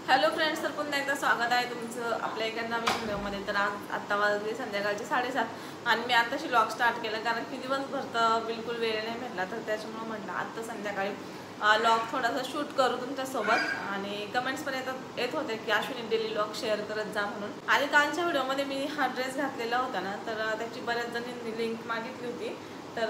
Hello friends, तर पुन्हा एकदा स्वागत आहे तुमचं आपल्या एका नवीन व्हिडिओमध्ये. तर आत्ता वाजले संध्याकाळचे 7:30 आणि मी आत्ताशी व्लॉग स्टार्ट केलं कारण की दिवसभर तर बिलकुल वेळ नाही भेटला. तर त्याच्यामुळे म्हटलं आत्ता संध्याकाळी व्लॉग थोडासा शूट करू तुमच्यासोबत. आणि कमेंट्स पण येत होते की अश्विनी डेली व्लॉग शेअर करत जा म्हणून. आणि कालच्या व्हिडिओमध्ये मी हा ड्रेस घातलेला होता ना, तर त्याची बऱ्याच जणांनी लिंक मागितली होती. तर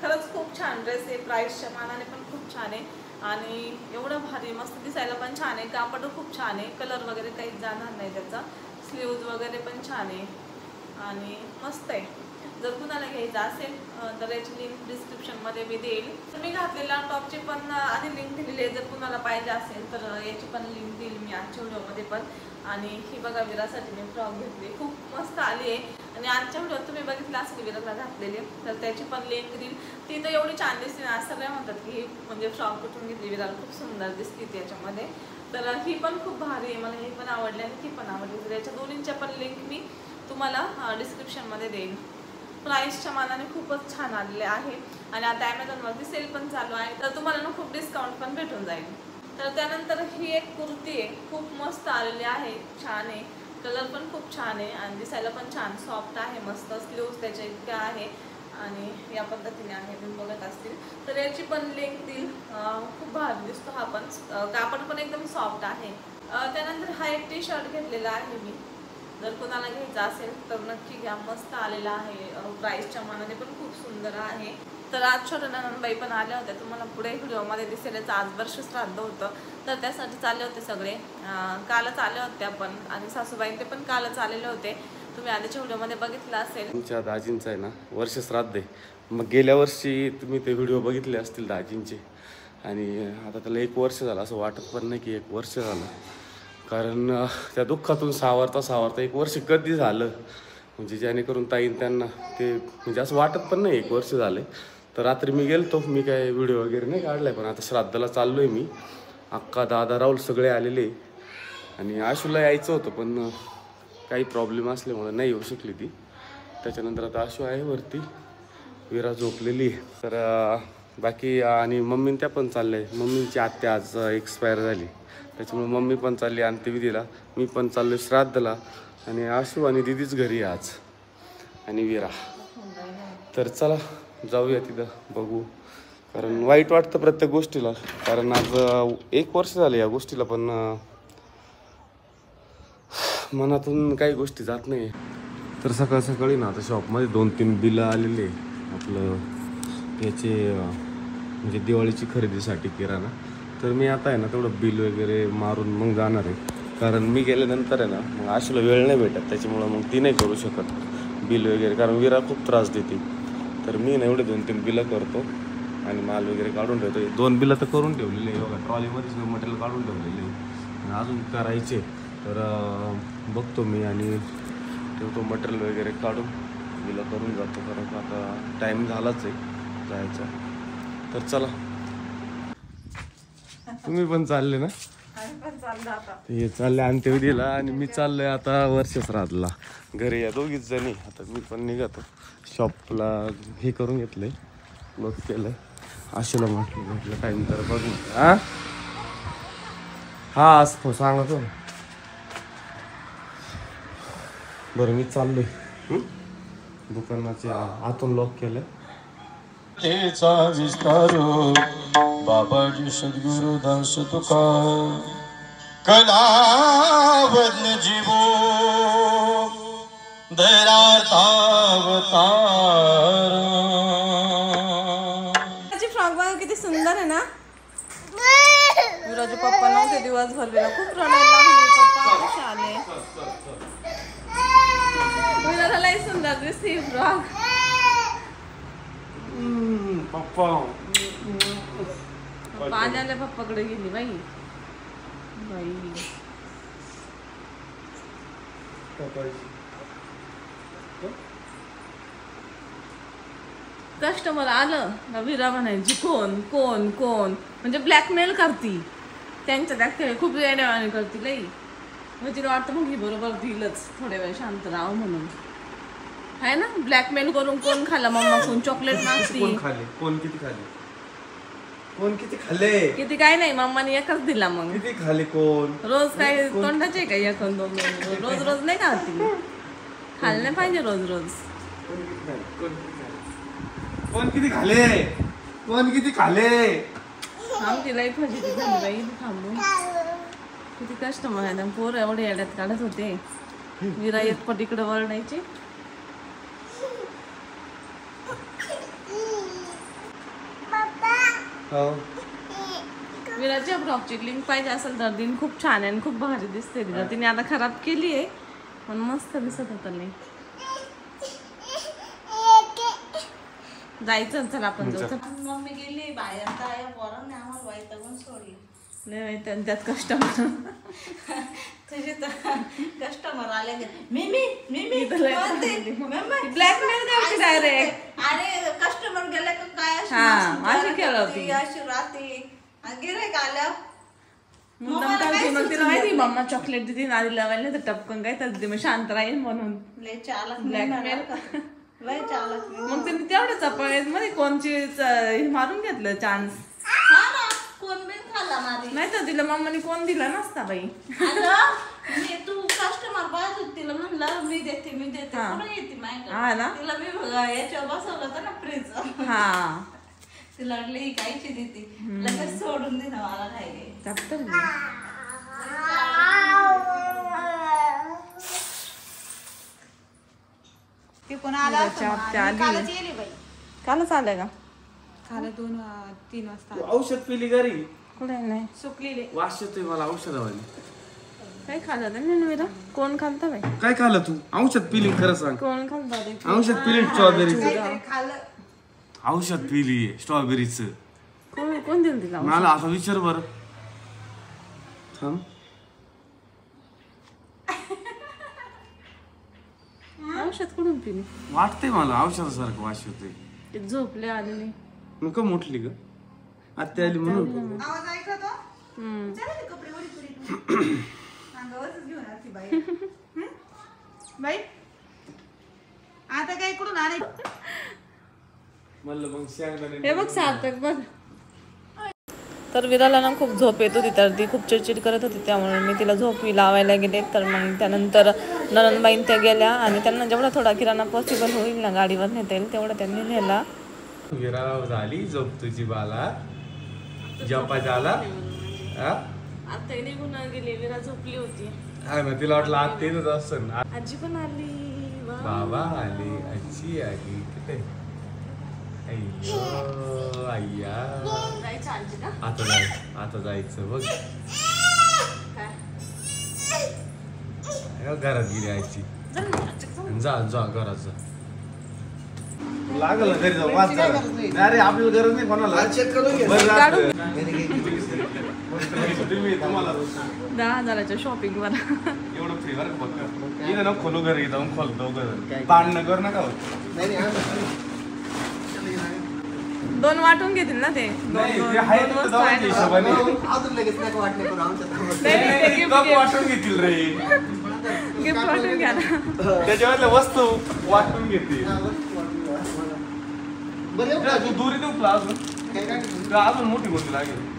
खरंच खूप छान ड्रेस आहे, प्राईसच्या मानाने पण खूप छान आहे आणि एवढं भारी मस्त दिसायला पण छान आहे. कापड खूप छान आहे, कलर वगैरे काहीच जाणार नाही त्याचा. स्लीव्ज वगैरे पण छान आहे आणि मस्त आहे. जर कुणाला घ्यायचं असेल तर याची लिंक डिस्क्रिप्शनमध्ये मी देईल. तर मी घातलेल्या टॉपची पण आधी लिंक दिलेली आहे. जर कुणाला पाहिजे असेल तर याची पण लिंक देईल मी आजच्या व्हिडिओमध्ये पण. आणि ही बघा विरासाठी मी फ्रॉक घेतली, खूप मस्त आली आहे. आणि आजच्या व्हिडिओत तुम्ही बघितलं असेल विराला घातलेली, तर त्याची पण लिंक देईल. ती तर एवढी छान दिसते ना, सगळे म्हणतात की ही म्हणजे फ्रॉक कुठून घेतली, विराला खूप सुंदर दिसते त्याच्यामध्ये. तर ही पण खूप भारी आहे, मला ही पण आवडली आणि ती पण आवडली. तर याच्या दोन्हींच्या पण लिंक मी तुम्हाला डिस्क्रिप्शनमध्ये देईन. प्राईसच्या मानाने खूपच छान आलेले आहे आणि आता ॲमेझॉनवरती सेल पण चालू आहे, तर तुम्हाला ना खूप डिस्काउंट पण भेटून जाईल. तर त्यानंतर ही एक कुर्ती आहे, खूप मस्त आलेली आहे, छान आहे. कलर पण खूप छान आहे आणि दिसायला पण छान सॉफ्ट आहे, मस्त. स्लीव्ज त्याच्या इतक्या आहे आणि या पद्धतीने आहे, तुम्ही बघत असतील. तर याची पण लिंक देईल. खूप भारी दिसतो हा पण, कापड पण एकदम सॉफ्ट आहे. त्यानंतर हा एक टी शर्ट घेतलेला आहे मी. जर कोणाला घ्यायचं असेल तर नक्की घ्या, मस्त आलेला आहे. प्राईसच्या मानाने पण खूप सुंदर आहे. तर आज छोट्या नंदबाई पण आल्या होत्या, तुम्हाला पुढे व्हिडिओमध्ये दिसेलच. आज वर्ष श्राद्ध होतं तर त्यासाठी चालले होते सगळे. कालच आल्या होत्या पण, आणि सासूबाई ते पण कालच आलेले होते. तुम्ही आधीच्या व्हिडिओमध्ये बघितलं असेल. तुमच्या दाजींचं आहे ना वर्ष श्राद्ध आहे. मग गेल्या वर्षी तुम्ही ते व्हिडिओ बघितले असतील दाजींचे. आणि आता त्याला 1 वर्ष झालं, असं वाटत पण नाही की 1 वर्ष झालं. कारण त्या दुःखातून सावरता 1 वर्ष कधी झालं, म्हणजे जेणेकरून ताईन त्यांना ते म्हणजे असं वाटत पण नाही 1 वर्ष झालं. तर रात्री मी गेलतो, मी काय व्हिडिओ वगैरे नाही काढलाय, पण आता श्राद्धाला चाललो आहे मी. अक्का, दादा, राहुल सगळे आलेले. आणि आशूला यायचं होतं पण काही प्रॉब्लेम असल्यामुळे नाही येऊ शकली ती. त्याच्यानंतर आता आशू आहे वरती, विरा झोपलेली. तर बाकी आणि मम्मी त्या पण चालले. मम्मींची आत्या आज एक्सपायर झाली, त्याच्यामुळे मम्मी पण चालली अंत्यविधीला. मी पण चाललो श्राद्धला. आणि आशू आणि दिदीच घरी आज, आणि विरा. तर चला जाऊया तिथं, बघू. कारण वाईट वाटतं प्रत्येक गोष्टीला, कारण आज 1 वर्ष झालं या गोष्टीला, पण मनातून काही गोष्टी जात नाही. तर सकाळ सकाळी ना आता शॉपमध्ये 2-3 बिलं आलेले आपलं याचे, म्हणजे दिवाळीची खरेदीसाठी किराणा. तर मी आता आहे ना तेवढं बिल वगैरे मारून मग जाणार आहे. कारण मी गेल्यानंतर आहे ना मग आशूला वेळ नाही भेटत, त्याच्यामुळं मग ती नाही करू शकत बिल वगैरे, कारण विरा खूप त्रास देते. तर मी ना एवढे 2-3 बिलं करतो आणि माल वगैरे काढून ठेवतो. 2 बिलं तर करून ठेवलेले आहे बघा, ट्रॉलीमध्येच मटेरियल काढून ठेवलेले आहे, अजून करायचे. तर बघतो मी आणि ठेवतो मटेरियल वगैरे काढून, बिलं करून जातो. कारण आता टाईम झालाच आहे जायचा. तर चला, तुम्ही पण चालले ना? हे चालले अंत्यविधीला आणि मी चाललोय आता वर्ष श्राद्धला. घरी या दोघीच जणी. आता मी पण निघतो. शॉपला हे करून घेतलंय, बघ केलं. आशूला म्हटलं टाईम तर बघू. हा असं सांगतो. बरं मी चाललोय. दुकानाचे आतून लॉक केलं. तेचा विस्तार बाबाजी सद्गुरु दास तुकार कलावज्ञ जीवो धैर्यावतार. फ्रॉक बघा किती सुंदर आहे ना. विराचे पप्पा नव्हते दिवसभर, विरा खूप रडायला लागली. पप्पा कसे आले. विराला लई सुंदर दिसते फ्रॉक. पप्पा पाण्याला पप्पाकडे गेली बाई. कस्टमर आलं ना, विरा म्हणायची कोण कोण कोण, म्हणजे ब्लॅकमेल करती त्यांच्या त्या, खूप वेळेवाणी करती लई. मग तिला वाटतं मग ही बरोबर दिलंच, थोड्या वेळ शांत राहावं म्हणून आहे ना. ब्लॅकमेल करून कोण खाल्ला मम्मा, कोण चॉकलेट मागती, कोण किती खाली. कोण किती खाल्ले? किती काय नाही, मम्माने एकच दिला. मग किती खाल्ले कोण? रोज काय तोंडाचे काय एक दोन रोज रोज नाही खाती. खाल्ले नाही पाहिजे रोज रोज. कोण किती खाल्ले? कोण किती खाल्ले? आमची लाईफ फजिती झाली बाई थांबून. किती कस्टमर आहे, पोर एवढे येड्यात काढत होते. विरा एक पटीकडे वळणायची. विराच्या ब्लॉगची लिंक पाहिजे असेल तर दिन खूप छान आहे आणि खूप भारी दिसते. तिला तिने आता खराब केली आहे पण मस्त दिसत होतं. नाही जायचं चल आपण जाऊ. मम्मी गेली बाहेर काय पोरांनी आम्हाला वैतागून सोडली. नाही माहिती त्यात कस्टमर तुझे तर कस्टमर आले. ब्लॅकमेल द्यायची डायरेक्ट. आणि कस्टमर गेले का काय अशी केलं होती. अशी राहते गिरायक आल्या मुद्दाम काय मग तिला माहिती मम्मा चॉकलेट देते नादी लावायला तर टपकन काय तर मग शांत राहील म्हणून. लय चालक ब्लॅकमेल. लय चालक. मग तिने तेवढं चपळेत मध्ये कोणची मारून घेतलं चान्स. हा ना कोण बिन खाल्ला मारी. नाही तर तिला मम्माने कोण दिला नसता बाई. मी तू कस्टमर पाहत होती तिला म्हणलं मी देते कुठं येते हा ना. तिला मी याच्यावर बसवलं होतं ना फ्रीज. हा तिला लई कायची देते लगेच सोडून दे ना मला काय चपतर ते कोण आला कालच आलंय का? खाला 2-3 वाजता औषध पिली घरी? कुठे नाही सुकलेले. वास येतोय मला औषधावाली. काय खाल्लं नाही विरा? कोण खालता बाई? काय खाल्लं तू? औषध पिली खरं सांग. कोण खालता? औषध पिली स्ट्रॉबेरीचं. खाल्लं औषध पिली स्ट्रॉबेरीचं. कोण दिलं तिला? मला आता विचार बर. थांब. औषध कुठून पिली? वाटतंय मला औषधासारखं वास येतोय. ते झोपले आलेली. मग का मोठली ग? आत्या आली म्हणून. आवाज ऐकतो. हम्म. चला ते कपडे वरी पुरी अंगावरच घेऊन आली बाई. बाई आता काय इकडून आले? म्हणलं मग शेंगदाणे. हे बघ सार्थक बघ. तर विराला ना खूप झोप येत होती तर ती खूप चिडचिड करत होती त्यामुळे मी तिला झोपी लावायला गेले. तर मग त्यानंतर ननंदबाईन त्या गेल्या आणि त्यांना जेवढा थोडा किराणा पॉसिबल होईल ना गाडीवर नेता येईल तेवढा त्यांनी नेला. विरा झाली झोप तुझी बाला. जपा झाला. आता निघून गेली. विरा झोपली होती. हा ना तिला वाटलं आत येतच असं. आजी पण आली. बाबा आली आजी आली. किती अय्यो अय्या. जायचं आजी ना. आता जायचं बघ. घरात गेली आईची. जा घरात जा. लागल घरी जाऊ. अरे आपल्याला गरज नाही कोणाला. चेक करून घे. 10,000च्या शॉपिंग वर एवढं फ्री वर बघ. इथं ना खोलू घरी जाऊन खोलतो घर. पान कर नका. 2 वाटून घेतील ना ते. वाटून घेतील रे. गिफ्ट वाटून घ्या ना. त्याच्यामधल्या वस्तू वाटून घेतील. तू दुरी देऊ तुला अजून मोठी गोष्ट लागेल.